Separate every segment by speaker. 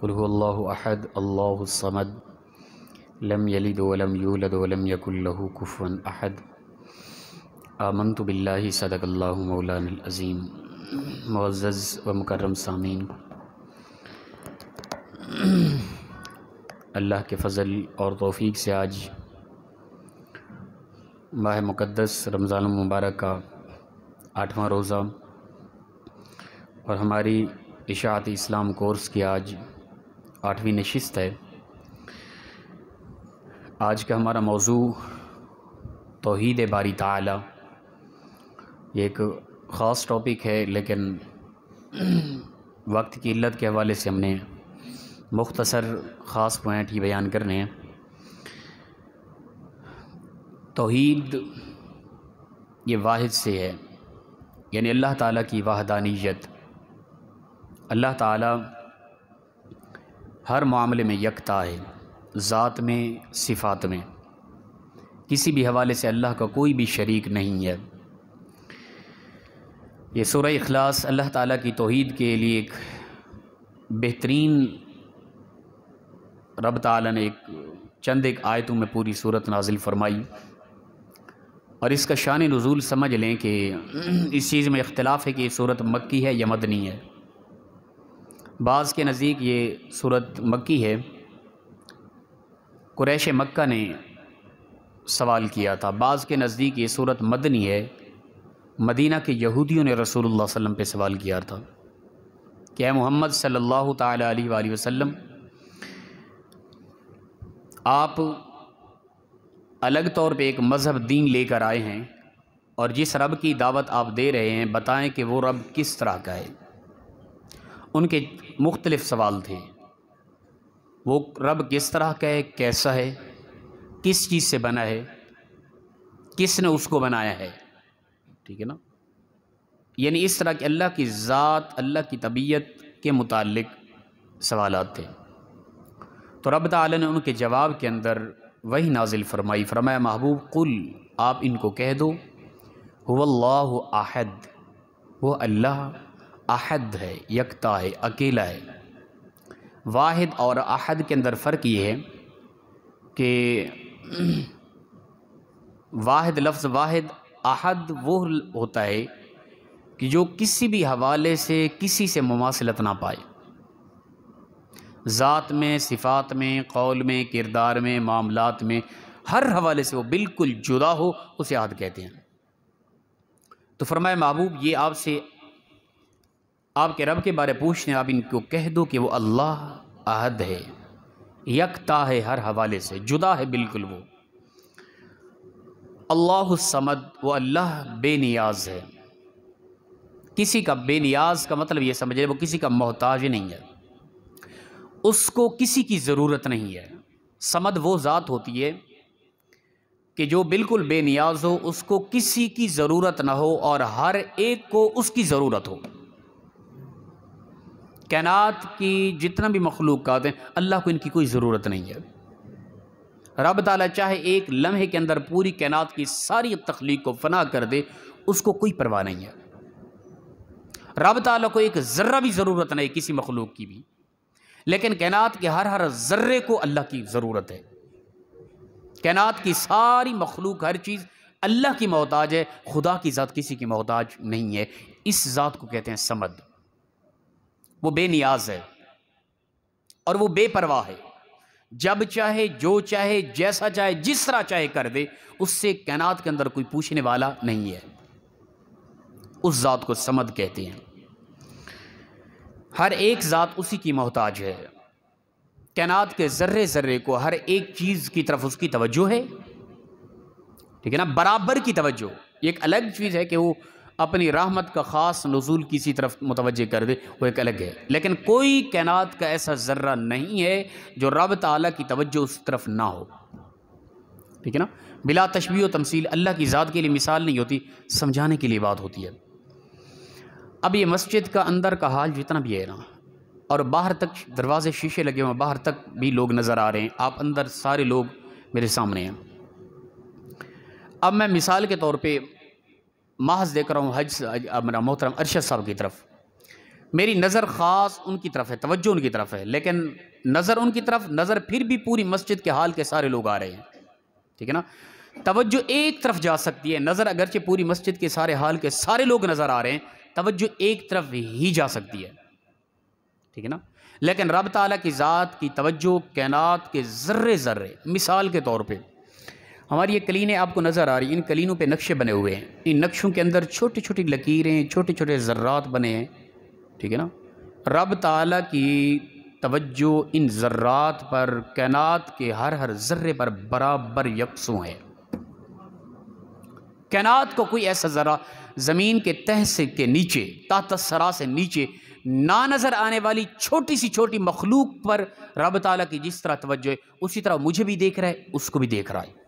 Speaker 1: قل هو اللہ احد اللہ الصمد لم یلد ولم یولد ولم یکن له کفوا احد آمنت باللہ صدق اللہ مولانا العظیم۔ معزز و مکرم سامعین، اللہ کے فضل اور توفیق سے آج ماہ مقدس رمضان المبارک کا 8واں روزہ اور ہماری اشاعت اسلام کورس کی آج 8ویں نشست ہے۔ آج کا ہمارا موضوع توحید باری تعالی۔ یہ ایک خاص ٹاپک ہے، لیکن وقت کی علت کے حوالے سے ہم نے مختصر خاص پوائنٹ ہی بیان کرنے ہیں۔ توحید یہ واحد سے ہے، یعنی اللہ تعالیٰ کی وحدانیت۔ اللہ تعالیٰ ہر معاملے میں یکتا ہے، ذات میں، صفات میں، کسی بھی حوالے سے اللہ کا کوئی بھی شریک نہیں ہے۔ یہ سورہ اخلاص اللہ تعالیٰ کی توحید کے لیے ایک بہترین، رب تعالیٰ نے چند آیتوں میں پوری صورت نازل فرمائی، اور اس کا شان نزول سمجھ لیں کہ اس چیز میں اختلاف ہے کہ یہ صورت مکی ہے یا مدنی ہے۔ بعض کے نزدیک یہ صورت مکی ہے، قریش مکہ نے سوال کیا تھا۔ بعض کے نزدیک یہ صورت مدنی ہے، مدینہ کے یہودیوں نے رسول اللہ صلی اللہ علیہ وسلم پہ سوال کیا تھا کہ اے محمد صلی اللہ تعالیٰ علیہ وآلہ وسلم، آپ الگ طور پہ ایک مذہب دین لے کر آئے ہیں، اور جس رب کی دعوت آپ دے رہے ہیں بتائیں کہ وہ رب کس طرح کا ہے۔ ان کے مختلف سوال تھے، وہ رب کس طرح کا ہے، کیسا ہے، کس چیز سے بنا ہے، کس نے اس کو بنایا ہے، ٹھیک ہے نا؟ یعنی اس طرح کہ اللہ کی ذات، اللہ کی طبیعت کے متعلق سوالات تھے۔ تو رب تعالی نے ان کے جواب کے اندر وہی نازل فرمائی، فرمایا محبوب قل، آپ ان کو کہہ دو، هو اللہ احد، وہ اللہ احد ہے، یکتا ہے، اکیلا ہے۔ واحد اور احد کے اندر فرق یہ ہے کہ واحد، لفظ واحد، احد وہ ہوتا ہے کہ جو کسی بھی حوالے سے کسی سے مماثلت نہ پائے، ذات میں، صفات میں، قول میں، کردار میں، معاملات میں، ہر حوالے سے وہ بالکل جدا ہو، اسے احد کہتے ہیں۔ تو فرمایا محبوب یہ آپ سے، آپ کے رب کے بارے پوچھنے، آپ ان کو کہہ دو کہ وہ اللہ احد ہے، یکتا ہے، ہر حوالے سے جدا ہے بالکل وہ۔ اللہ الصمد، وہ اللہ بے نیاز ہے۔ کسی کا بے نیاز کا مطلب یہ سمجھے وہ کسی کا محتاج نہیں ہے، اس کو کسی کی ضرورت نہیں ہے۔ صمد وہ ذات ہوتی ہے کہ جو بالکل بے نیاز ہو، اس کو کسی کی ضرورت نہ ہو اور ہر ایک کو اس کی ضرورت ہو۔ کائنات کی جتنا بھی مخلوقات ہیں، اللہ کو ان کی کوئی ضرورت نہیں ہے۔ رب تعالیٰ چاہے ایک لمحے کے اندر پوری کائنات کی ساری تخلیق کو فنا کر دے، اس کو کوئی پرواہ نہیں ہے۔ رب تعالیٰ کو ایک ذرہ بھی ضرورت نہیں کسی مخلوق کی بھی، لیکن کائنات کے ہر ذرے کو اللہ کی ضرورت ہے۔ کائنات کی ساری مخلوق، ہر چیز اللہ کی محتاج ہے، خدا کی ذات کسی کی محتاج نہیں ہے۔ اس ذات کو کہتے ہیں صمد۔ وہ بے نیاز ہے اور وہ بے پرواہ ہے، جب چاہے، جو چاہے، جیسا چاہے، جس طرح چاہے کر دے، اس سے کائنات کے اندر کوئی پوچھنے والا نہیں ہے۔ اس ذات کو صمد کہتے ہیں۔ ہر ایک ذات اسی کی محتاج ہے۔ کائنات کے ذرے ذرے کو، ہر ایک چیز کی طرف اس کی توجہ ہے، ٹھیک ہے نا؟ برابر کی توجہ۔ ایک الگ چیز ہے کہ وہ اپنی رحمت کا خاص نزول کسی طرف متوجہ کر دے، وہ ایک الگ ہے، لیکن کوئی کائنات کا ایسا ذرہ نہیں ہے جو رب تعالیٰ کی توجہ اس طرف نہ ہو، ٹھیک ہے نا؟ بلا تشبیہ و تمثیل، اللہ کی ذات کے لیے مثال نہیں ہوتی، سمجھانے کے لیے بات ہوتی ہے۔ اب یہ مسجد کا اندر کا حال جتنا بھی ہے نا، اور باہر تک دروازے شیشے لگے ہوئے، باہر تک بھی لوگ نظر آ رہے ہیں، آپ اندر سارے لوگ میرے سامنے ہیں۔ اب میں مثال کے طور پہ محض دیکھ رہا ہوں حج، میرا محترم ارشد صاحب کی طرف، میری نظر خاص ان کی طرف ہے، توجہ ان کی طرف ہے، لیکن نظر ان کی طرف، نظر پھر بھی پوری مسجد کے حال کے سارے لوگ آ رہے ہیں، ٹھیک ہے نا. توجہ ایک طرف جا سکتی ہے، نظر اگرچہ پوری مسجد کے سارے حال کے سارے لوگ نظر آ رہے ہیں، توجہ ایک طرف ہی جا سکتی ہے، ٹھیک ہے نا. لیکن رب تعالیٰ کی ذات کی توجہ کائنات کے ذرے ذرے، مثال کے طور پہ ہماری یہ کلینیں آپ کو نظر آ رہی ہیں، ان کلینوں پہ نقشے بنے ہوئے ہیں، ان نقشوں کے اندر چھوٹی چھوٹی لکیریں، چھوٹے چھوٹے ذرات بنے ہیں، ٹھیک ہے نا. رب تعالیٰ کی توجہ ان ذرات پر، کائنات کے ہر ذرے پر برابر یکساں ہے. کائنات کو کوئی ایسا ذرہ زمین کے تہ سے کے نیچے، تحت الثری سے نیچے نہ نظر آنے والی چھوٹی سی چھوٹی مخلوق پر رب تعالیٰ کی جس طرح توجہ ہے، اسی طرح مجھے بھی دیکھ رہا ہے، اس کو بھی دیکھ رہا ہے.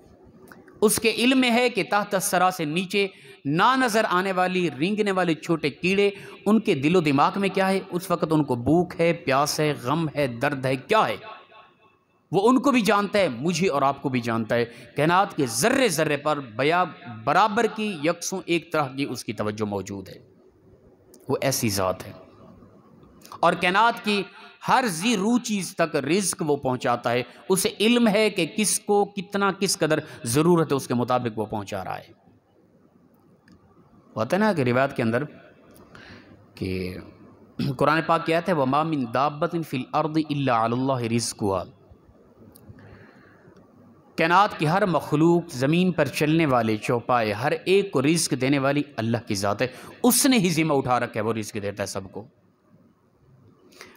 Speaker 1: اس کے علم میں ہے کہ تحت الثری سے نیچے نہ نظر آنے والی رینگنے والے چھوٹے کیڑے، ان کے دل و دماغ میں کیا ہے، اس وقت ان کو بھوک ہے، پیاس ہے، غم ہے، درد ہے، کیا ہے، وہ ان کو بھی جانتا ہے، مجھے اور آپ کو بھی جانتا ہے. کائنات کے ذرے ذرے پر برابر کی یکساں ایک طرح کی اس کی توجہ موجود ہے. وہ ایسی ذات ہے، اور کائنات کی ہر ذی روح چیز تک رزق وہ پہنچاتا ہے. اسے علم ہے کہ کس کو کتنا کس قدر ضرورت ہے، اس کے مطابق وہ پہنچا رہا ہے. ہوتا ہے نا کہ روایت کے اندر کہ قرآن پاک کی آیت ہے وَمَا مِن دَابَّةٍ فِي الْأَرْضِ إِلَّا عَلَى اللَّهِ رِزْقُهَا. کائنات کی ہر مخلوق، زمین پر چلنے والے چوپائے، ہر ایک کو رزق دینے والی اللہ کی ذات ہے. اس نے ہی ذمہ اٹھا رکھا ہے، وہ رزق دیتا ہے سب کو.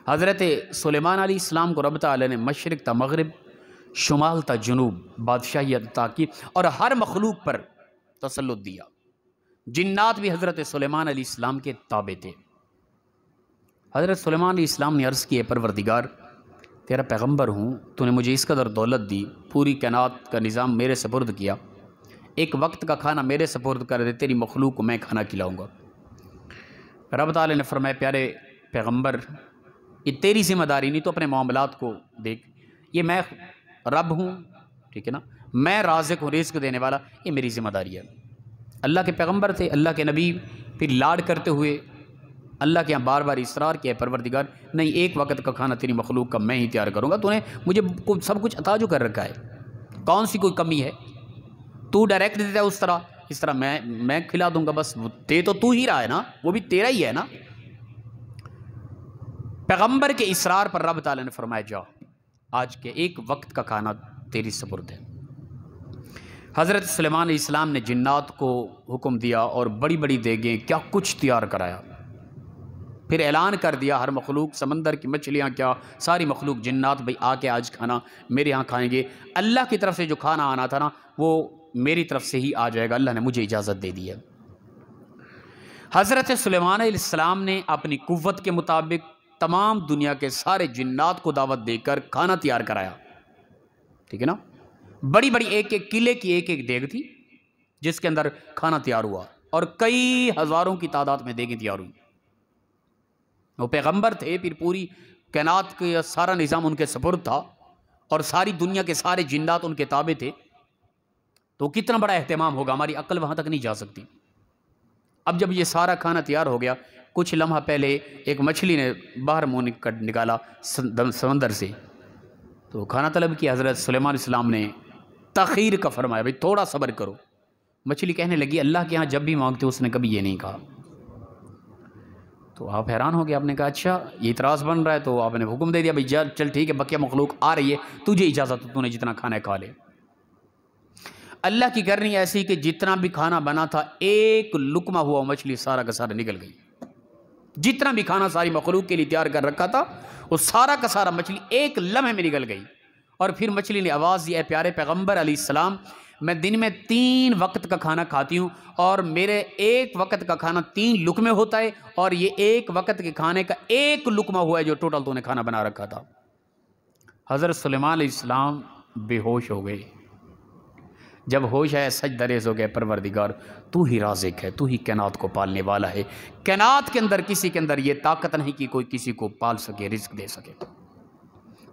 Speaker 1: حضرت سلیمان علیہ السلام کو رب تعالیٰ نے مشرق تا مغرب، شمال تا جنوب بادشاہی عطا کی اور ہر مخلوق پر تسلط دیا. جنات بھی حضرت سلیمان علیہ السلام کے تابع تھے. حضرت سلیمان علیہ السلام نے عرض کی، پروردگار تیرا پیغمبر ہوں، تو نے مجھے اس قدر دولت دی، پوری کائنات کا نظام میرے سپرد کیا، ایک وقت کا کھانا میرے سپرد کر دے، تیری مخلوق کو میں کھانا کھلاؤں گا. رب تعالیٰ نے فرمایا پیارے پیغمبر، یہ تیری ذمہ داری نہیں، تو اپنے معاملات کو دیکھ، یہ میں رب ہوں، ٹھیک ہے نا، میں رازق ہوں، رزق دینے والا، یہ میری ذمہ داری ہے. اللہ کے پیغمبر تھے، اللہ کے نبی، پھر لاڈ کرتے ہوئے اللہ کے یہاں بار بار اصرار کیا، پروردگار نہیں، ایک وقت کا کھانا تیری مخلوق کا میں ہی تیار کروں گا، تو نے مجھے سب کچھ عطا جو کر رکھا ہے، کون سی کوئی کمی ہے، تو ڈائریکٹ دیتا ہے اس طرح میں کھلا دوں گا، بس دے تو ہی رہا ہے نا، وہ بھی تیرا ہی ہے نا. پیغمبر کے اصرار پر رب تعالیٰ نے فرمایا جاؤ، آج کے ایک وقت کا کھانا تیری سپرد ہے. حضرت سلیمان علیہ السلام نے جنات کو حکم دیا اور بڑی بڑی دیگیں کیا کچھ تیار کرایا، پھر اعلان کر دیا ہر مخلوق، سمندر کی مچھلیاں کیا، ساری مخلوق، جنات بھائی آ کے آج کھانا میرے ہاں کھائیں گے. اللہ کی طرف سے جو کھانا آنا تھا نا، وہ میری طرف سے ہی آ جائے گا، اللہ نے مجھے اجازت دے دی ہے. حضرت سلیمان علیہ السلام نے اپنی قوت کے مطابق تمام دنیا کے سارے جنات کو دعوت دے کر کھانا تیار کرایا، ٹھیک ہے نا. بڑی بڑی ایک ایک قلعے کی ایک ایک دیگ تھی جس کے اندر کھانا تیار ہوا، اور کئی ہزاروں کی تعداد میں دیگیں تیار ہوئی. وہ پیغمبر تھے، پھر پوری کائنات کا سارا نظام ان کے سپرد تھا، اور ساری دنیا کے سارے جنات ان کے تابع تھے، تو کتنا بڑا اہتمام ہوگا، ہماری عقل وہاں تک نہیں جا سکتی. اب جب یہ سارا کھانا تیار ہو گیا، کچھ لمحہ پہلے ایک مچھلی نے باہر منہ نکالا سمندر سے، تو کھانا طلب کی. حضرت سلیمان علیہ السلام نے تاخیر کا فرمایا، بھئی تھوڑا صبر کرو. مچھلی کہنے لگی اللہ کے ہاں جب بھی مانگتے اس نے کبھی یہ نہیں کہا. تو آپ حیران ہو گئے، آپ نے کہا اچھا یہ اعتراض بن رہا ہے، تو آپ نے حکم دے دیا بھئی چل ٹھیک ہے، بقیہ مخلوق آ رہی ہے، تجھے اجازت ہے، تو نے جتنا کھانا ہے کھا لے. اللہ کی کرنی ایسی کہ جتنا بھی کھانا بنا تھا، ایک لقمہ ہوا مچھلی سارا کا سارا نکل گئی. جتنا بھی کھانا ساری مخلوق کے لیے تیار کر رکھا تھا، وہ سارا کا سارا مچھلی ایک لمحے میں نکل گئی. اور پھر مچھلی نے آواز دی، اے پیارے پیغمبر علیہ السلام، میں دن میں 3 وقت کا کھانا کھاتی ہوں، اور میرے ایک وقت کا کھانا 3 لقمے ہوتا ہے، اور یہ ایک وقت کے کھانے کا ایک لقمہ ہوا ہے جو ٹوٹل تو نے کھانا بنا رکھا تھا. حضرت سلیمان علیہ السلام بے ہوش ہو گئے. جب ہوش آیا سجدہ ریز ہو گئے، پروردگار تو ہی رازق ہے، تو ہی کائنات کو پالنے والا ہے. کائنات کے اندر کسی کے اندر یہ طاقت نہیں کہ کوئی کسی کو پال سکے، رزق دے سکے.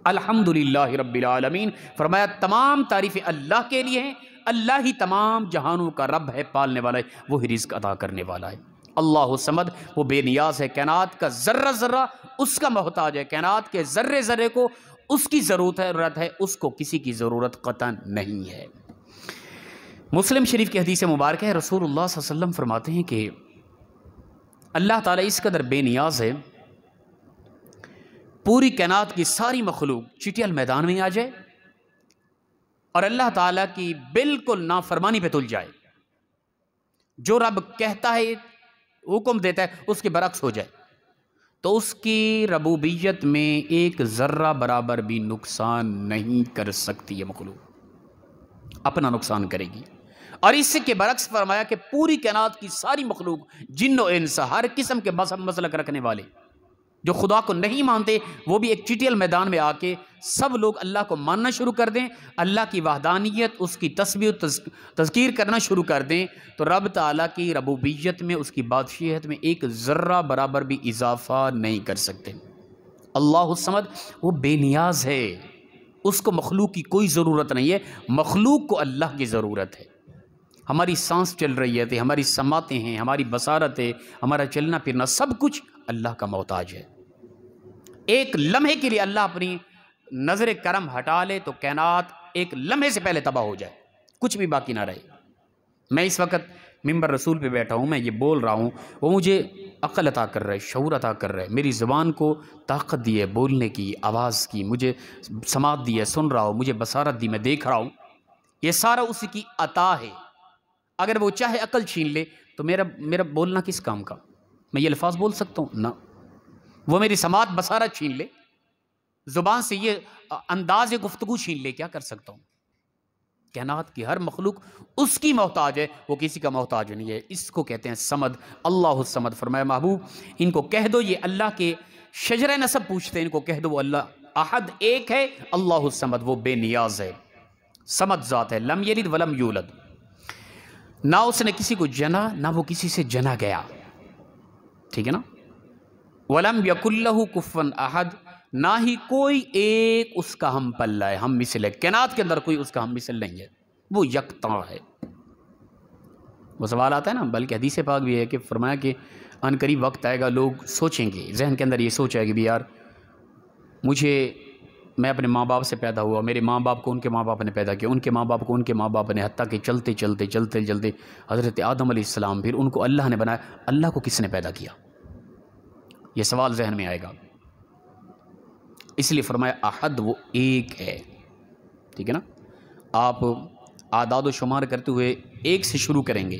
Speaker 1: الحمدللہ رب العالمین. فرمایا تمام تعریفیں اللہ کے لیے ہیں، اللہ ہی تمام جہانوں کا رب ہے، پالنے والا ہے، وہی رزق عطا کرنے والا ہے. اللہ صمد، وہ بے نیاز ہے، کائنات کا ذرہ ذرہ اس کا محتاج ہے، کائنات کے ذرے ذرے کو اس کی ضرورت ہے، اس کو کسی کی ضرورت قطعاً نہیں ہے۔ مسلم شریف کی حدیث مبارک ہے، رسول اللہ صلی اللہ علیہ وسلم فرماتے ہیں کہ اللہ تعالیٰ اس قدر بے نیاز ہے، پوری کائنات کی ساری مخلوق چٹیل میدان میں آ جائے اور اللہ تعالیٰ کی بالکل نافرمانی پہ تل جائے، جو رب کہتا ہے، حکم دیتا ہے، اس کے برعکس ہو جائے، تو اس کی ربوبیت میں ایک ذرہ برابر بھی نقصان نہیں کر سکتی یہ مخلوق، اپنا نقصان کرے گی۔ اور اس کے برعکس فرمایا کہ پوری کائنات کی ساری مخلوق، جن و انس، ہر قسم کے مذہب مسلک رکھنے والے جو خدا کو نہیں مانتے، وہ بھی ایک چٹیل میدان میں آ کے سب لوگ اللہ کو ماننا شروع کر دیں، اللہ کی وحدانیت، اس کی تسبیح و تذکیر کرنا شروع کر دیں، تو رب تعالیٰ کی ربوبیت میں، اس کی بادشاہت میں ایک ذرہ برابر بھی اضافہ نہیں کر سکتے۔ اللہ الصمد، وہ بے نیاز ہے، اس کو مخلوق کی کوئی ضرورت نہیں ہے، مخلوق کو اللہ کی ضرورت ہے۔ ہماری سانس چل رہی ہے، ہماری سماعتیں ہیں، ہماری بصارت ہے، ہمارا چلنا پھرنا، سب کچھ اللہ کا محتاج ہے۔ ایک لمحے کے لیے اللہ اپنی نظر کرم ہٹا لے تو کائنات ایک لمحے سے پہلے تباہ ہو جائے، کچھ بھی باقی نہ رہے۔ میں اس وقت ممبر رسول پہ بیٹھا ہوں، میں یہ بول رہا ہوں، وہ مجھے عقل عطا کر رہے، شعور عطا کر رہے، میری زبان کو طاقت دی ہے بولنے کی، آواز کی، مجھے سماعت دی ہے، سن رہا ہوں، مجھے بصارت دی، میں دیکھ رہا ہوں، یہ سارا اسی کی عطا ہے۔ اگر وہ چاہے عقل چھین لے تو میرا بولنا کس کام کا؟ میں یہ الفاظ بول سکتا ہوں؟ نہ۔ وہ میری سماعت بصارت چھین لے، زبان سے یہ انداز گفتگو چھین لے، کیا کر سکتا ہوں؟ کائنات کی ہر مخلوق اس کی محتاج ہے، وہ کسی کا محتاج نہیں ہے۔ اس کو کہتے ہیں صمد، اللہ الصمد۔ فرمایا محبوب ان کو کہہ دو، یہ اللہ کے شجرہ نسب پوچھتے ہیں، ان کو کہہ دو وہ اللہ احد ایک ہے، اللہ الصمد، وہ بے نیاز ہے، صمد ذات ہے، لم یلد ولم یولد، نہ اس نے کسی کو جنا، نہ وہ کسی سے جنا گیا، ٹھیک ہے نا؟ وَلَمْ يَكُنْ لَهُ كُفُوًا أَحَدٌ، نہ ہی کوئی ایک اس کا ہم پلہ ہے، ہم مثل ہے، کائنات کے اندر کوئی اس کا ہم مثل نہیں ہے، وہ یکتا ہے۔ وہ سوال آتا ہے نا، بلکہ حدیث پاک بھی ہے کہ فرمایا کہ ان قریب وقت آئے گا، لوگ سوچیں گے، ذہن کے اندر یہ سوچ آئے گی بھی یار میں اپنے ماں باپ سے پیدا ہوا، میرے ماں باپ کو ان کے ماں باپ نے پیدا کیا، ان کے ماں باپ کو ان کے ماں باپ نے، حتیٰ کہ چلتے چلتے حضرت آدم علیہ السلام، پھر ان کو اللہ نے بنایا، اللہ کو کس نے پیدا کیا؟ یہ سوال ذہن میں آئے گا۔ اس لیے فرمایا احد، وہ ایک ہے، ٹھیک ہے نا؟ آپ اعداد و شمار کرتے ہوئے ایک سے شروع کریں گے،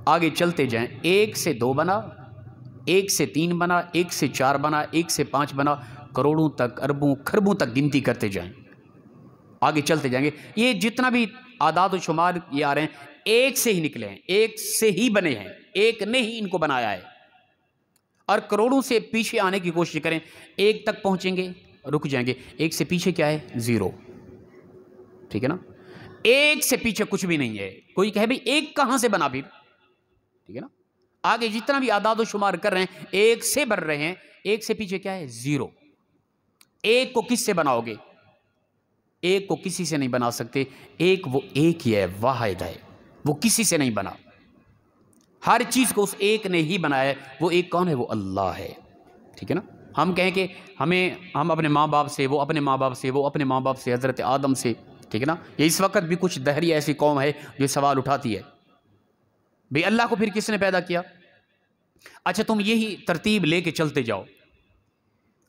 Speaker 1: آگے چلتے جائیں، ایک سے 2 بنا، ایک سے 3 بنا، ایک سے 4 بنا، ایک سے 5 بنا، کروڑوں تک، اربوں کھربوں تک گنتی کرتے جائیں، آگے چلتے جائیں گے۔ یہ جتنا بھی اعداد و شمار یہ آ رہے ہیں، ایک سے ہی نکلے ہیں، ایک سے ہی بنے ہیں، ایک نے ہی ان کو بنایا ہے۔ اور کروڑوں سے پیچھے آنے کی کوشش کریں، ایک تک پہنچیں گے، رک جائیں گے، ایک سے پیچھے کیا ہے؟ 0، ٹھیک ہے نا؟ ایک سے پیچھے کچھ بھی نہیں ہے۔ کوئی کہے بھئی ایک کہاں سے بنا پھر؟ ٹھیک ہے نا؟ آگے جتنا بھی اعداد و شمار کر رہے ہیں، ایک سے بڑھ رہے ہیں، ایک سے پیچھے کیا ہے؟ 0۔ ایک کو کس سے بناؤ گے؟ ایک کو کسی سے نہیں بنا سکتے، ایک وہ ایک ہی ہے، واحد ہے، وہ کسی سے نہیں بنا، ہر چیز کو اس ایک نے ہی بنایا ہے۔ وہ ایک کون ہے؟ وہ اللہ ہے، ٹھیک ہے نا؟ ہم کہیں کہ ہم اپنے ماں باپ سے، وہ اپنے ماں باپ سے، وہ اپنے ماں باپ سے، حضرت آدم سے، ٹھیک ہے نا؟ یہ اس وقت بھی کچھ دہری ایسی قوم ہے جو سوال اٹھاتی ہے بھئی اللہ کو پھر کس نے پیدا کیا؟ اچھا تم یہی ترتیب لے کے چلتے جاؤ،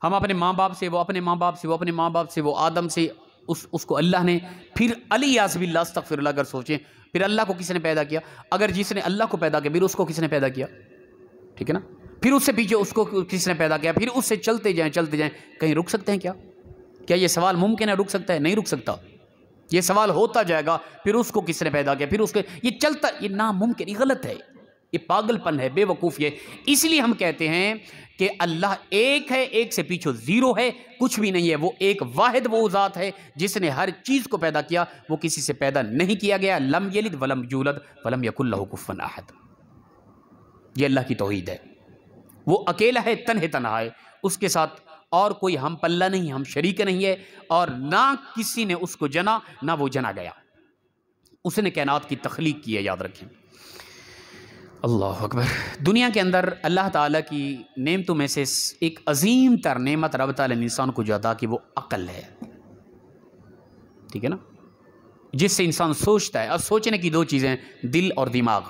Speaker 1: ہم اپنے ماں باپ سے، وہ اپنے ماں باپ سے، وہ اپنے ماں باپ سے، وہ آدم سے، اس کو اللہ نے پھر علی یاس باللہ استغفر اللہ، اگر سوچیں پھر اللہ کو کس نے پیدا کیا؟ اگر جس نے اللہ کو پیدا کیا پھر اس کو کس نے پیدا کیا؟ ٹھیک ہے نا؟ پھر اس سے پیچھے اس کو کس نے پیدا کیا؟ پھر اس سے چلتے جائیں، کہیں رک سکتے ہیں کیا یہ سوال ممکن ہے رک سکتا ہے؟ نہیں رک سکتا، یہ سوال ہوتا جائے گا، پھر اس کو کس نے پیدا کیا، پھر اس کے، یہ چلتا، یہ ناممکن، یہ غلط ہے، یہ پاگل پن ہے، بے وقوفی ہے۔ اس لیے ہم کہتے ہیں کہ اللہ ایک ہے، ایک سے پیچھے 0 ہے، کچھ بھی نہیں ہے، وہ ایک واحد وہ ذات ہے جس نے ہر چیز کو پیدا کیا، وہ کسی سے پیدا نہیں کیا گیا، لم یلد ولم یولد ولم یکن لہ کفوا احد۔ یہ اللہ کی توحید ہے، وہ اکیلا ہے، تنہا ہے، اس کے ساتھ اور کوئی ہم پلہ نہیں، ہم شریک نہیں ہے، اور نہ کسی نے اس کو جنا، نہ وہ جنا گیا، اس نے کائنات کی تخلیق کی ہے، یاد رکھیں۔ اللہ اکبر۔ دنیا کے اندر اللہ تعالیٰ کی نعمتوں میں سے ایک عظیم تر نعمت رب تعالیٰ نے انسان کو جو عطا کی وہ عقل ہے، ٹھیک ہے نا، جس سے انسان سوچتا ہے۔ اور سوچنے کی دو چیزیں، دل اور دماغ،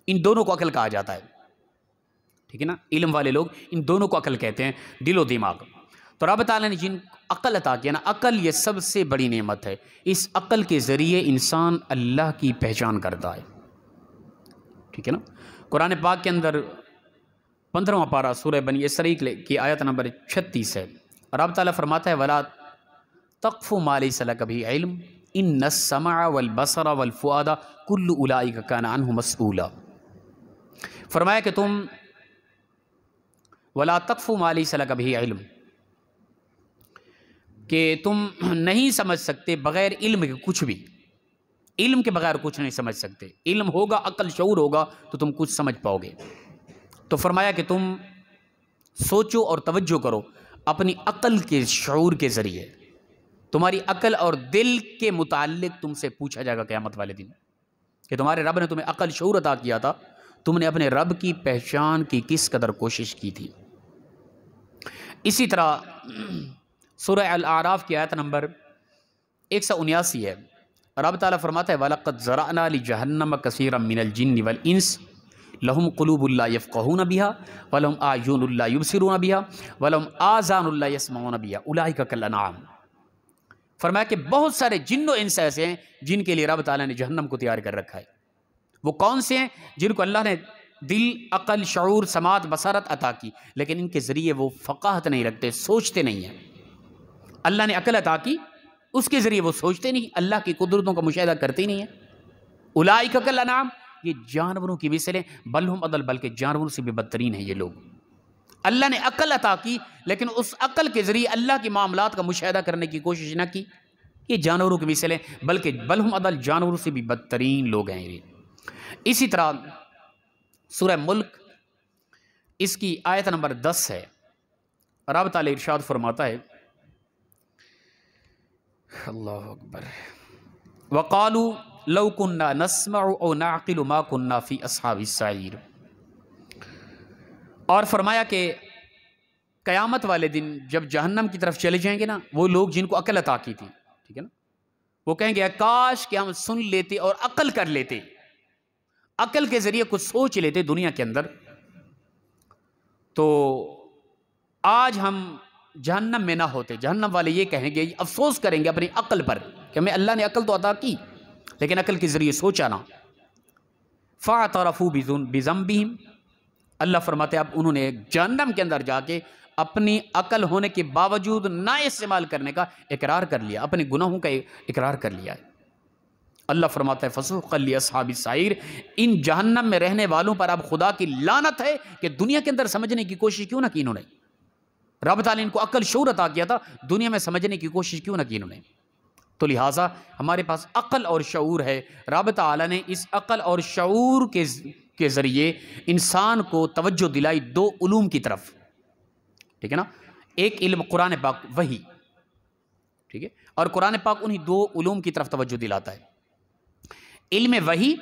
Speaker 1: ان دونوں کو عقل کہا جاتا ہے، ٹھیک ہے نا۔ علم والے لوگ ان دونوں کو عقل کہتے ہیں، دل و دماغ۔ تو رب تعالیٰ نے جن عقل عطا کیا نا، عقل یہ سب سے بڑی نعمت ہے۔ اس عقل کے ذریعے انسان اللہ کی پہچان کرتا ہے، ٹھیک ہے نا۔ قرآن پاک کے اندر 15واں پارہ سورہ بنی اسرائیل کی آیت نمبر 36 ہے۔ رب تعالیٰ فرماتا ہے وَلَا تَقْفُ مَا لَيْسَ لَكَ بِهِ عِلْمٌ إِنَّ السَّمْعَ وَالْبَصَرَ وَالْفُؤَادَ كُلُّ أُولَٰئِكَ كَانَ عَنْهُ مَسْئُولًا۔ فرمایا کہ تم وَلَا تَقْفُ مَا لَيْسَ لَكَ بِهِ عِلْمٌ، کہ تم نہیں سمجھ سکتے بغیر علم کے کچھ بھی، علم کے بغیر کچھ نہیں سمجھ سکتے۔ علم ہوگا، عقل شعور ہوگا تو تم کچھ سمجھ پاؤ گے۔ تو فرمایا کہ تم سوچو اور توجہ کرو اپنی عقل کے شعور کے ذریعے۔ تمہاری عقل اور دل کے متعلق تم سے پوچھا جائے گا قیامت والے دن کہ تمہارے رب نے تمہیں عقل شعور عطا کیا تھا، تم نے اپنے رب کی پہچان کی کس قدر کوشش کی تھی۔ اسی طرح سورہ الاعراف کی آیت نمبر 179 ہے۔ رب تعالیٰ فرماتا ہے وَلَقَدْ ذَرَأْنَا لِجَهَنَّمَ كَثِيرًا مِّنَ الْجِنِّ وَالْإِنسِ لَهُمْ قُلُوبٌ لَّا يَفْقَهُونَ بِهَا وَلَهُمْ أَعْيُنٌ لَّا يُبْصِرُونَ بِهَا وَلَهُمْ آذَانٌ لَّا يَسْمَعُونَ بِهَا أُولَٰئِكَ كَالْأَنْعَامِ۔ فرمایا کہ بہت سارے جن و انس ایسے ہیں جن کے لیے رب تعالیٰ نے جہنم کو تیار کر رکھا ہے۔ وہ کون سے ہیں؟ جن کو اللہ نے دل، عقل، شعور، سماعت، بصارت عطا کی، لیکن ان کے ذریعے وہ فقاہت نہیں رکھتے، سوچتے نہیں ہیں۔ اللہ نے عقل عطا کی، اس کے ذریعے وہ سوچتے نہیں، اللہ کی قدرتوں کا مشاہدہ کرتے نہیں ہیں۔ اولئک کالانعام، یہ جانوروں کی مثل ہیں، بل ہم اضل، بلکہ جانوروں سے بھی بدترین ہیں یہ لوگ۔ اللہ نے عقل عطا کی لیکن اس عقل کے ذریعے اللہ کے معاملات کا مشاہدہ کرنے کی کوشش نہ کی، یہ جانوروں کی مثل ہیں، بلکہ بل ہم اضل، جانوروں سے بھی بدترین لوگ ہیں یہ۔ اسی طرح سورہ ملک اس کی آیت نمبر 10 ہے۔ رب تعالیٰ ارشاد فرماتا ہے اللہ اکبر وَقَالُوا لَوْ كُنَّا نَسْمَعُ أَوْ نَعْقِلُ مَا كُنَّا فِي أَصْحَابِ السَّعِيرِ۔ اور فرمایا کہ قیامت والے دن جب جہنم کی طرف چلے جائیں گے نا وہ لوگ جن کو عقل عطا کی تھی، ٹھیک ہے نا، وہ کہیں گے کاش کہ ہم سن لیتے اور عقل کر لیتے، عقل کے ذریعے کچھ سوچ لیتے دنیا کے اندر، تو آج ہم جہنم میں نہ ہوتے۔ جہنم والے یہ کہیں گے، افسوس کریں گے اپنی عقل پر کہ ہمیں اللہ نے عقل تو عطا کی لیکن عقل کے ذریعے سوچا نہ۔ فَاعْتَرَفُوا بِذَنبِهِمْ، اللہ فرماتے ہیں اب انہوں نے جہنم کے اندر جا کے اپنی عقل ہونے کے باوجود نہ استعمال کرنے کا اقرار کر لیا، اپنے گناہوں کا اقرار کر لیا ہے۔ اللہ فرماتا ہے فَسُحْقًا لِأَصْحَابِ السَّعِيرِ، ان جہنم میں رہنے والوں پر اب خدا کی لعنت ہے کہ دنیا کے اندر سمجھنے کی کوشش کیوں نہ کی انہوں نے۔ رب تعالیٰ نے ان کو عقل شعور عطا کیا تھا، دنیا میں سمجھنے کی کوشش کیوں نہ کی انہوں نے۔ تو لہٰذا ہمارے پاس عقل اور شعور ہے، رب تعالیٰ نے اس عقل اور شعور کے ذریعے انسان کو توجہ دلائی دو علوم کی طرف، ٹھیک ہے نا۔ ایک علم قرآن پاک وحی، ٹھیک ہے، اور قرآن پاک انہی دو علوم کی طرف توجہ دلاتا ہے، علم وحی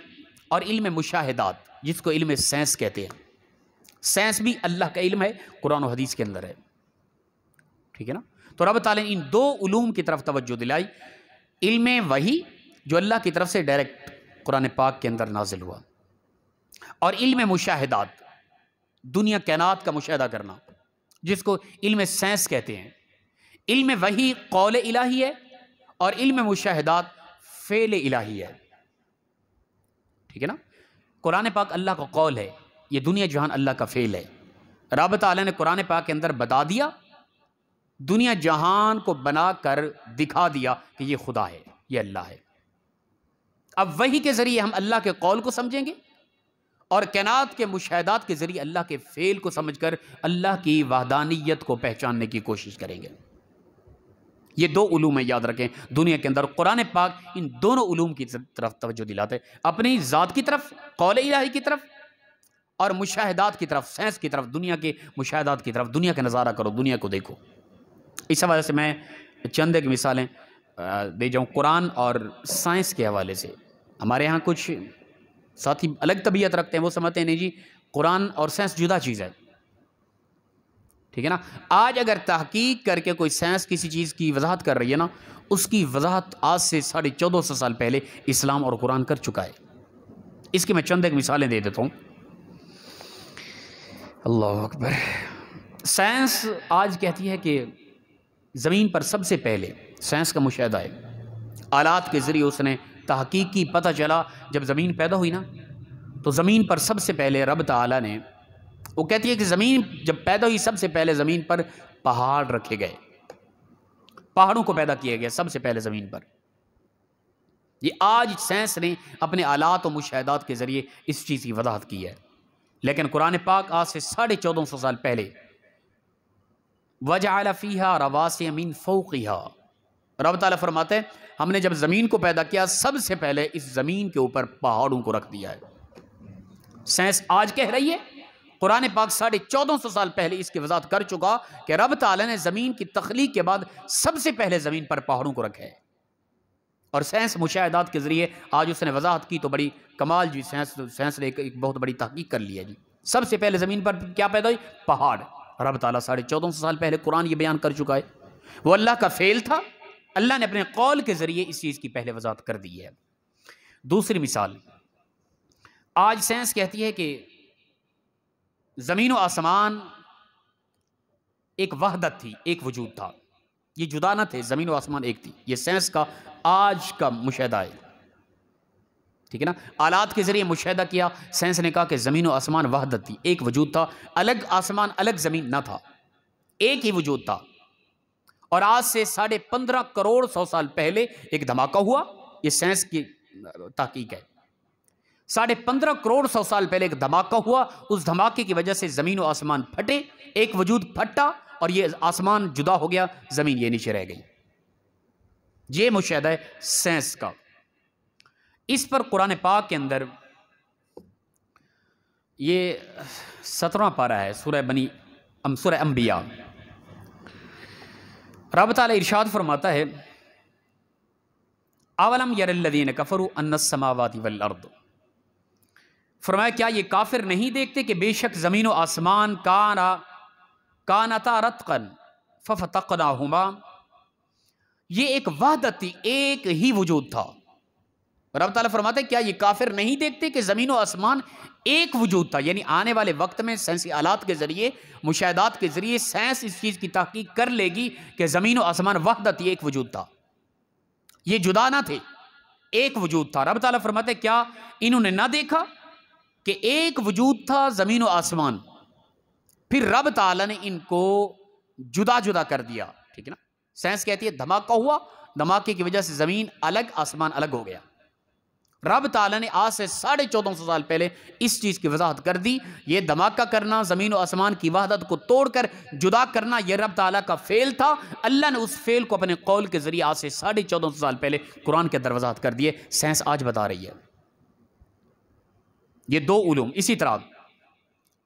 Speaker 1: اور علم مشاہدات، جس کو علم سائنس کہتے ہیں۔ سائنس بھی اللہ کا علم ہے، قرآن و حدیث کے اندر ہے، ٹھیک ہے نا۔ تو رب تعالیٰ نے ان دو علوم کی طرف توجہ دلائی، علم وحی جو اللہ کی طرف سے ڈائریکٹ قرآن پاک کے اندر نازل ہوا، اور علم مشاہدات، دنیا کائنات کا مشاہدہ کرنا، جس کو علم سائنس کہتے ہیں۔ علم وحی قول الہی ہے اور علم مشاہدات فعل الہی ہے، ٹھیک ہے نا۔ قرآن پاک اللہ کا قول ہے، یہ دنیا جہان اللہ کا فعل ہے۔ رب تعالیٰ نے قرآن پاک کے اندر بتا دیا، دنیا جہان کو بنا کر دکھا دیا کہ یہ خدا ہے، یہ اللہ ہے۔ اب وحی کے ذریعے ہم اللہ کے قول کو سمجھیں گے اور کائنات کے مشاہدات کے ذریعے اللہ کے فعل کو سمجھ کر اللہ کی وحدانیت کو پہچاننے کی کوشش کریں گے۔ یہ دو علوم ہیں، یاد رکھیں دنیا کے اندر۔ قرآن پاک ان دونوں علوم کی طرف توجہ دلاتے ہیں، اپنی ذات کی طرف قول الہی کی طرف اور مشاہدات کی طرف، سائنس کی طرف، دنیا کے مشاہدات کی طرف۔ دنیا کا نظارہ کرو، دنیا کو دیکھو۔ اس حوالے سے میں چند ایک مثالیں دے جاؤں قرآن اور سائنس کے حوالے سے۔ ہمارے ہاں کچھ ساتھی الگ طبیعت رکھتے ہیں، وہ سمجھتے ہیں نہیں جی قرآن اور سائنس جدا چیز ہے، ٹھیک ہے نا۔ آج اگر تحقیق کر کے کوئی سائنس کسی چیز کی وضاحت کر رہی ہے نا، اس کی وضاحت آج سے 1450 سال پہلے اسلام اور قرآن کر چکا ہے۔ اس کی میں چند ایک مثالیں دے دیتا ہوں۔ اللہ اکبر۔ سائنس آج کہتی ہے کہ زمین پر سب سے پہلے، سائنس کا مشاہدہ ہے، آلات کے ذریعے اس نے تحقیق کی، پتہ چلا جب زمین پیدا ہوئی نا تو زمین پر سب سے پہلے رب تعالیٰ نے، وہ کہتی ہے کہ زمین جب پیدا ہوئی سب سے پہلے زمین پر پہاڑ رکھے گئے، پہاڑوں کو پیدا کیا گیا سب سے پہلے زمین پر۔ یہ آج سائنس نے اپنے آلات و مشاہدات کے ذریعے اس چیز کی وضاحت کی ہے، لیکن قرآن پاک آج سے 1450 سال پہلے وَجَعَلَ فِيهَا رَوَاسِيَ مِن فَوْقِهَا، رب تعالیٰ فرماتے ہیں ہم نے جب زمین کو پیدا کیا سب سے پہلے اس زمین کے اوپر پہاڑوں کو رکھ دیا ہے۔ سائنس آج کہہ رہی ہے، قرآن پاک 1450 سال پہلے اس کی وضاحت کر چکا کہ رب تعالیٰ نے زمین کی تخلیق کے بعد سب سے پہلے زمین پر پہاڑوں کو رکھا ہے، اور سائنس مشاہدات کے ذریعے آج اس نے وضاحت کی تو بڑی کمال جی، سائنس نے ایک بہت بڑی تحقیق کر لی ہے جی۔ سب سے پہلے زمین پر کیا پیدا ہوئی؟ پہاڑ۔ رب تعالیٰ 1450 سال پہلے قرآن یہ بیان کر چکا ہے، وہ اللہ کا فعل تھا، اللہ نے اپنے قول کے ذریعے اس چیز کی پہلے وضاحت کر دی ہے۔ دوسری مثال، آج سائنس کہتی ہے کہ زمین و آسمان ایک وحدت تھی، ایک وجود تھا، یہ جدا نہ تھے، زمین و آسمان ایک تھی۔ یہ سائنس کا آج کا مشاہدہ ہے، ٹھیک ہے نا۔ آلات کے ذریعے مشاہدہ کیا، سائنس نے کہا کہ زمین و آسمان وحدت تھی، ایک وجود تھا، الگ آسمان الگ زمین نہ تھا، ایک ہی وجود تھا۔ اور آج سے 15.5 کروڑ 100 سال پہلے ایک دھماکہ ہوا، یہ سائنس کی تحقیق ہے۔ 15.5 کروڑ 100 سال پہلے ایک دھماکہ ہوا، اس دھماکے کی وجہ سے زمین و آسمان پھٹے، ایک وجود پھٹا اور یہ آسمان جدا ہو گیا، زمین یہ نیچے رہ گئی۔ یہ مشاہدہ ہے سائنس کا۔ اس پر قرآن پاک کے اندر یہ 17واں پارہ ہے سورہ انبیاء، رب تعالیٰ ارشاد فرماتا ہے اولم یر الذین کفروا ان السماوات والارض، فرمایا کیا یہ کافر نہیں دیکھتے کہ بے شک زمین و آسمان کانتا رتقا ففتقناہما، یہ ایک وحدت تھی، ایک ہی وجود تھا۔ رب تعالیٰ فرماتے ہیں کیا یہ کافر نہیں دیکھتے کہ زمین و آسمان ایک وجود تھا، یعنی آنے والے وقت میں سائنسی آلات کے ذریعے، مشاہدات کے ذریعے سائنس اس چیز کی تحقیق کر لے گی کہ زمین و آسمان وحدت تھی، ایک وجود تھا، یہ جدا نہ تھے، ایک وجود تھا۔ رب تعالیٰ فرماتے ہیں کیا انہوں نے نہ دیکھا کہ ایک وجود تھا زمین و آسمان، پھر رب تعالیٰ نے ان کو جدا جدا کر دیا، ٹھیک ہے نا۔ سائنس کہتی ہے دھماکہ ہوا، دھماکے کی وجہ سے زمین الگ آسمان الگ ہو گیا، رب تعالیٰ نے آج سے 1450 سال پہلے اس چیز کی وضاحت کر دی، یہ دھماکہ کرنا، زمین و آسمان کی وحدت کو توڑ کر جدا کرنا، یہ رب تعالیٰ کا فعل تھا، اللہ نے اس فعل کو اپنے قول کے ذریعے آج سے 1450 سال پہلے قرآن کے اندر وضاحت کر دیے، سائنس آج بتا رہی ہے۔ یہ دو علوم، اسی طرح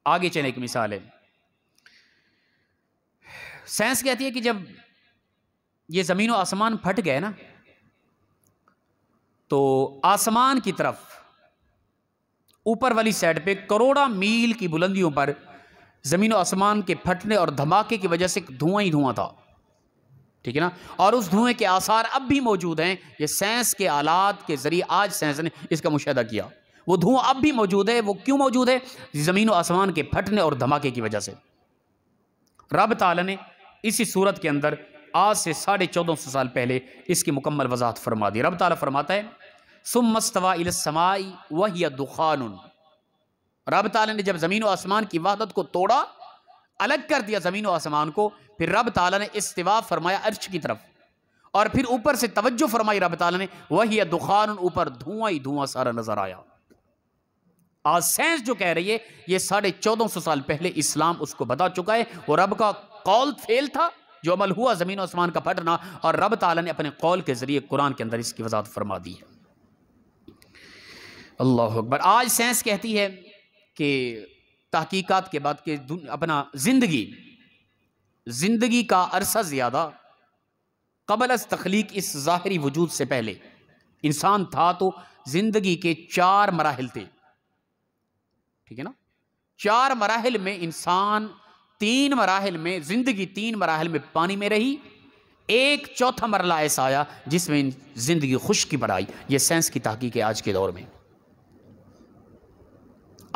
Speaker 1: آگے چلنے کی مثال ہے، سائنس کہتی ہے کہ جب یہ زمین و آسمان پھٹ گئے نا تو آسمان کی طرف اوپر والی سائڈ پہ کروڑا میل کی بلندیوں پر زمین و آسمان کے پھٹنے اور دھماکے کی وجہ سے دھواں ہی دھواں تھا، ٹھیک ہے نا، اور اس دھوئیں کے آثار اب بھی موجود ہیں، یہ سائنس کے آلات کے ذریعے آج سائنس نے اس کا مشاہدہ کیا، وہ دھواں اب بھی موجود ہے۔ وہ کیوں موجود ہے؟ زمین و آسمان کے پھٹنے اور دھماکے کی وجہ سے۔ رب تعالیٰ نے اسی صورت کے اندر آج سے 1450 سال پہلے اس کی مکمل وضاحت فرما دی۔ رب تعالیٰ فرماتا ہے ثم استوى الى السماء وهي دخان، رب تعالیٰ نے جب زمین و آسمان کی وحدت کو توڑا، الگ کر دیا زمین و آسمان کو، پھر رب تعالیٰ نے استوا فرمایا عرش کی طرف، اور پھر اوپر سے توجہ فرمائی رب تعالیٰ نے وهي دخان، اوپر دھواں ہی دھواں سارا نظر آیا۔ آج سائنس جو کہہ رہی ہے یہ 1450 سال پہلے اسلام اس کو بتا چکا ہے، وہ رب کا قول فعل تھا جو عمل ہوا زمین و آسمان کا پھٹنا، اور رب تعالیٰ نے اپنے قول کے ذریعے قرآن کے اندر اس کی وضاحت فرما دی ہے۔ اللہ اکبر۔ آج سائنس کہتی ہے کہ تحقیقات کے بعد کہ اپنا زندگی کا عرصہ زیادہ قبل از تخلیق اس ظاہری وجود سے پہلے انسان تھا تو زندگی کے 4 مراحل تھے، ٹھیک ہے نا؟ 4 مراحل میں انسان 3 مراحل میں زندگی 3 مراحل میں پانی میں رہی، ایک چوتھا مرحلہ ایسا آیا جس میں زندگی خشکی پر آئی۔ یہ سائنس کی تحقیق ہے آج کے دور میں۔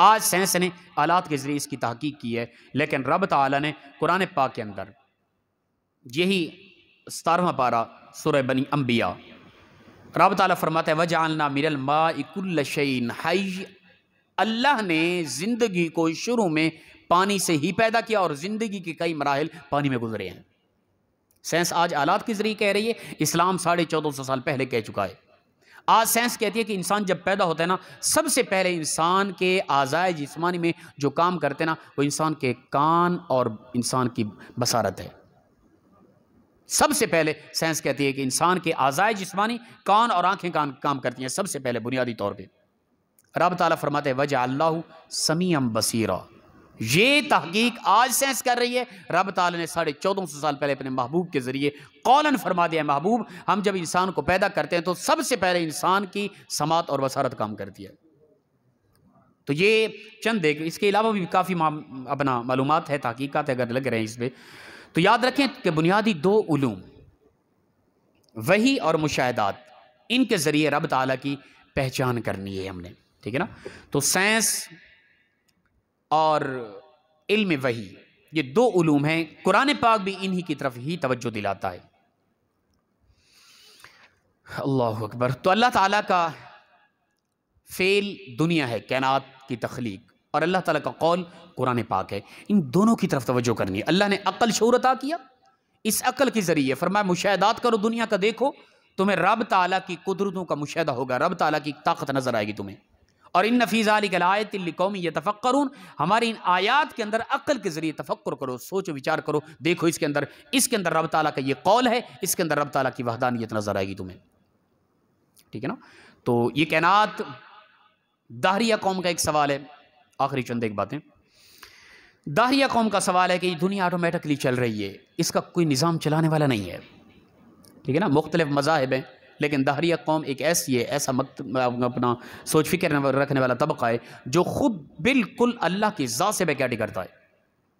Speaker 1: آج سائنس نے آلات کے ذریعے اس کی تحقیق کی ہے، لیکن رب تعالیٰ نے قرآن پاک کے اندر یہی 17واں پارہ سورہ بنی انبیاء، رب تعالیٰ فرماتا ہے وَجَعَلْنَا مِنَ الْمَاءِ كُلَّ شَيْءٍ حَيٍّ، اللہ نے زندگی کو شروع میں پانی سے ہی پیدا کیا اور زندگی کے کئی مراحل پانی میں گزرے ہیں۔ سائنس آج آلات کے ذریعے کہہ رہی ہے، اسلام 1450 سال پہلے کہہ چکا ہے۔ آج سائنس کہتی ہے کہ انسان جب پیدا ہوتا ہے نا، سب سے پہلے انسان کے اعضائے جسمانی میں جو کام کرتے ہیں نا، وہ انسان کے کان اور انسان کی بصارت ہے۔ سب سے پہلے سائنس کہتی ہے کہ انسان کے اعضائے جسمانی کان اور آنکھیں کام کرتی ہیں سب سے پہلے بنیادی طور پہ۔ رب تعالیٰ فرماتے ہیں وَجَعَلْنَاهُ سَمِيعًا بَصِيرًا، یہ تحقیق آج سائنس کر رہی ہے۔ رب تعالیٰ نے 1450 سال پہلے اپنے محبوب کے ذریعے قولاً فرما دیا ہے محبوب ہم جب انسان کو پیدا کرتے ہیں تو سب سے پہلے انسان کی سماعت اور بصارت کام کرتی ہے۔ تو یہ چند ایک، اس کے علاوہ بھی کافی اپنا معلومات ہے، تحقیقات اگر لگ رہے ہیں اس پہ، تو یاد رکھیں کہ بنیادی 2 علوم وحی اور مشاہدات، ان کے ذریعے رب تعالیٰ کی پہچان کرنی ہے ہم نے، ٹھیک ہے نا؟ تو سائنس اور علم وحی یہ 2 علوم ہیں، قرآن پاک بھی انہی کی طرف ہی توجہ دلاتا ہے۔ اللہ اکبر۔ تو اللہ تعالیٰ کا فعل دنیا ہے، کائنات کی تخلیق، اور اللہ تعالیٰ کا قول قرآن پاک ہے، ان دونوں کی طرف توجہ کرنی ہے۔ اللہ نے عقل شعور عطا کیا، اس عقل کے ذریعے فرمایا مشاہدات کرو، دنیا کا دیکھو، تمہیں رب تعالیٰ کی قدرتوں کا مشاہدہ ہوگا، رب تعالیٰ کی طاقت نظر آئے گی تمہیں۔ اور ان فی ذالک لآیۃ لقوم یتفکرون، ہماری ان آیات کے اندر عقل کے ذریعے تفکر کرو، سوچ و وچار کرو، دیکھو اس کے اندر رب تعالیٰ کا یہ قول ہے، اس کے اندر رب تعالیٰ کی وحدانیت نظر آئے گی تمہیں، ٹھیک ہے نا؟ تو یہ کائنات، داہریہ قوم کا ایک سوال ہے، آخری چند ایک باتیں۔ داہریہ قوم کا سوال ہے کہ یہ دنیا آٹومیٹکلی چل رہی ہے، اس کا کوئی نظام چلانے والا نہیں ہے، ٹھیک ہے نا؟ مختلف مذاہب ہیں، لیکن داہریہ قوم ایک ایسی ہے، ایسا اپنا سوچ فکر رکھنے والا طبقہ ہے جو خود بالکل اللہ کی ذات سے بیکاٹی کرتا ہے۔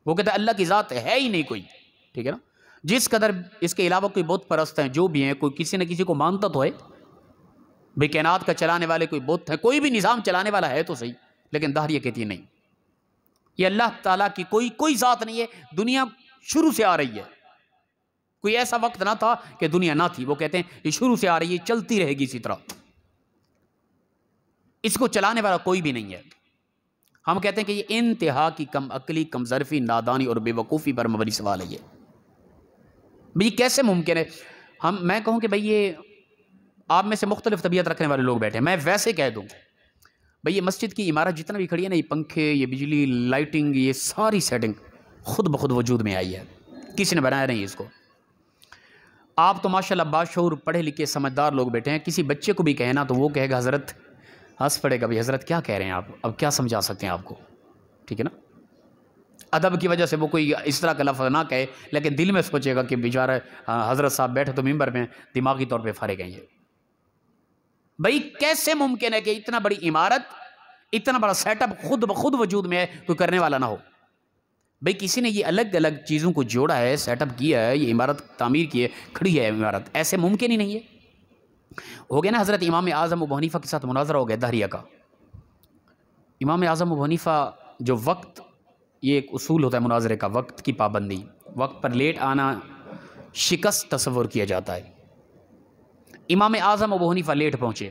Speaker 1: وہ کہتا ہے اللہ کی ذات ہے ہی نہیں کوئی، ٹھیک ہے نا؟ جس قدر اس کے علاوہ کوئی بت پرست ہیں جو بھی ہیں، کوئی کسی نہ کسی کو مانتا تو ہے، بھئی کائنات کا چلانے والے کوئی بت ہے، کوئی بھی نظام چلانے والا ہے تو صحیح، لیکن داہریہ کہتی ہے نہیں، یہ اللہ تعالیٰ کی کوئی ذات نہیں ہے، دنیا شروع سے آ رہی ہے، کوئی ایسا وقت نہ تھا کہ دنیا نہ تھی۔ وہ کہتے ہیں یہ شروع سے آ رہی ہے، چلتی رہے گی اسی طرح، اس کو چلانے والا کوئی بھی نہیں ہے۔ ہم کہتے ہیں کہ یہ انتہا کی کم عقلی، کم ظرفی، نادانی اور بے وقوفی پر مبنی سوال ہے۔ یہ بھئی کیسے ممکن ہے؟ میں کہوں کہ بھئی یہ آپ میں سے مختلف طبیعت رکھنے والے لوگ بیٹھے ہیں، میں ویسے کہہ دوں بھئی یہ مسجد کی عمارت جتنا بھی کھڑی ہے نا، یہ پنکھے، یہ بجلی، لائٹنگ، یہ ساری سیٹنگ خود بخود وجود میں آئی ہے، کسی نے بنایا نہیں اس کو۔ آپ تو ماشاءاللہ باشعور پڑھے لکھے سمجھدار لوگ بیٹھے ہیں، کسی بچے کو بھی کہنا تو وہ کہے گا حضرت، ہنس پڑے گا بھئی حضرت کیا کہہ رہے ہیں آپ، اب کیا سمجھا سکتے ہیں آپ کو، ٹھیک ہے نا؟ ادب کی وجہ سے وہ کوئی اس طرح کا لفظ نہ کہے، لیکن دل میں سوچے گا کہ بیچارہ حضرت صاحب بیٹھے تو ممبر میں دماغی طور پہ فارغ ہیں۔ یہ بھئی کیسے ممکن ہے کہ اتنا بڑی عمارت، اتنا بڑا سیٹ اپ خود بخود وجود میں ہے، کوئی کرنے والا نہ ہو؟ بھئی کسی نے یہ الگ الگ چیزوں کو جوڑا ہے، سیٹ اپ کیا ہے، یہ عمارت تعمیر کی ہے، کھڑی ہے عمارت، ایسے ممکن ہی نہیں ہے۔ ہو گیا نا حضرت امام اعظم ابو حنیفہ کے ساتھ مناظرہ ہو گیا داہریہ کا۔ امام اعظم ابو حنیفہ جو وقت، یہ ایک اصول ہوتا ہے مناظرے کا، وقت کی پابندی، وقت پر لیٹ آنا شکست تصور کیا جاتا ہے۔ امام اعظم ابو حنیفہ لیٹ پہنچے،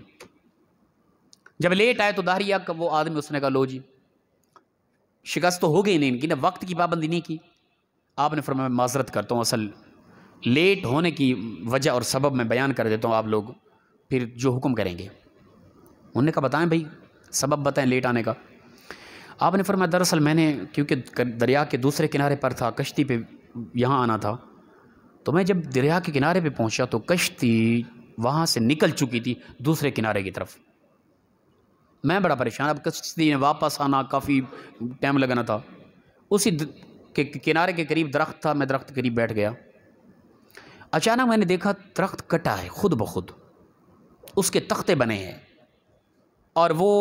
Speaker 1: جب لیٹ آئے تو داہریہ کا وہ آدمی اس نے کہا لو جی شکست تو ہو گئی نہیں ان کی نا، وقت کی پابندی نہیں کی۔ آپ نے فرمایا میں معذرت کرتا ہوں، اصل لیٹ ہونے کی وجہ اور سبب میں بیان کر دیتا ہوں، آپ لوگ پھر جو حکم کریں گے۔ انہوں نے کہا بتائیں بھائی سبب بتائیں لیٹ آنے کا۔ آپ نے فرمایا دراصل میں نے کیونکہ دریا کے دوسرے کنارے پر تھا، کشتی پہ یہاں آنا تھا، تو میں جب دریا کے کنارے پہ پہنچا تو کشتی وہاں سے نکل چکی تھی دوسرے کنارے کی طرف، میں بڑا پریشان، اب کشتی نے واپس آنا کافی ٹائم لگانا تھا، اسی کنارے کے قریب درخت تھا، میں درخت کے قریب بیٹھ گیا، اچانک میں نے دیکھا درخت کٹا ہے خود بخود، اس کے تختے بنے ہیں اور وہ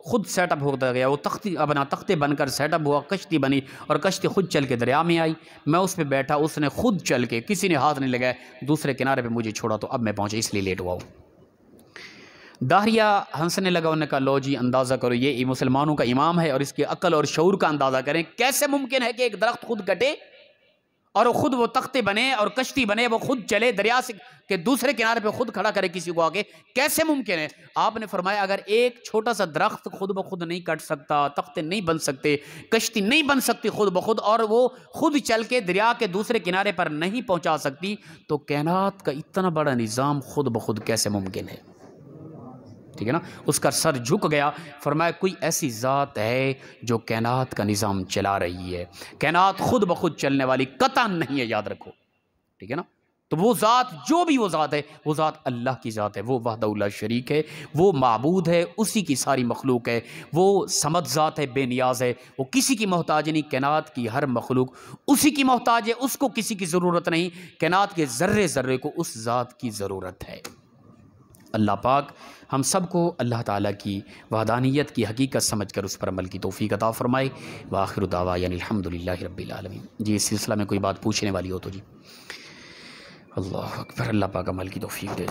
Speaker 1: خود سیٹ اپ ہوتا گیا، وہ اپنا تختے بن کر سیٹ اپ ہوا، کشتی بنی اور کشتی خود چل کے دریا میں آئی، میں اس پہ بیٹھا، اس نے خود چل کے، کسی نے ہاتھ نہیں لگایا، دوسرے کنارے پہ مجھے چھوڑا، تو اب میں پہنچا اس لیے لیٹ ہوا ہوں۔ داہریہ ہنسنے لگا، انہوں نے کہا لو جی اندازہ کرو یہ مسلمانوں کا امام ہے اور اس کے عقل اور شعور کا اندازہ کریں، کیسے ممکن ہے کہ ایک درخت خود کٹے اور خود وہ تختے بنے اور کشتی بنے، وہ خود چلے دریا سے کہ دوسرے کنارے پہ خود کھڑا کرے کسی کو آگے، کیسے ممکن ہے؟ آپ نے فرمایا اگر ایک چھوٹا سا درخت خود بخود نہیں کٹ سکتا، تختے نہیں بن سکتے، کشتی نہیں بن سکتی خود بخود، اور وہ خود چل کے دریا کے دوسرے کنارے پر نہیں پہنچا سکتی، تو کائنات کا اتنا بڑا نظام خود بخود کیسے ممکن ہے؟ ٹھیک ہے نا؟ اس کا سر جھک گیا، فرمایا کوئی ایسی ذات ہے جو کائنات کا نظام چلا رہی ہے، کائنات خود بخود چلنے والی قطعاً نہیں ہے، یاد رکھو، ٹھیک ہے نا؟ تو وہ ذات، جو بھی وہ ذات ہے، وہ ذات اللہ کی ذات ہے، وہ وحدہ لا شریک ہے، وہ معبود ہے، اسی کی ساری مخلوق ہے، وہ صمد ذات ہے، بے نیاز ہے، وہ کسی کی محتاج نہیں، کائنات کی ہر مخلوق اسی کی محتاج ہے، اس کو کسی کی ضرورت نہیں، کائنات کے ذرے ذرے کو اس ذات کی ضرورت ہے۔ اللہ پاک ہم سب کو اللہ تعالیٰ کی وحدانیت کی حقیقت سمجھ کر اس پر عمل کی توفیق عطا فرمائے۔ وآخر دعوانا الحمدللہ رب العالمین۔ جی اس سلسلہ میں کوئی بات پوچھنے والی ہو تو جی۔ اللہ اکبر، اللہ پاک عمل کی توفیق دے۔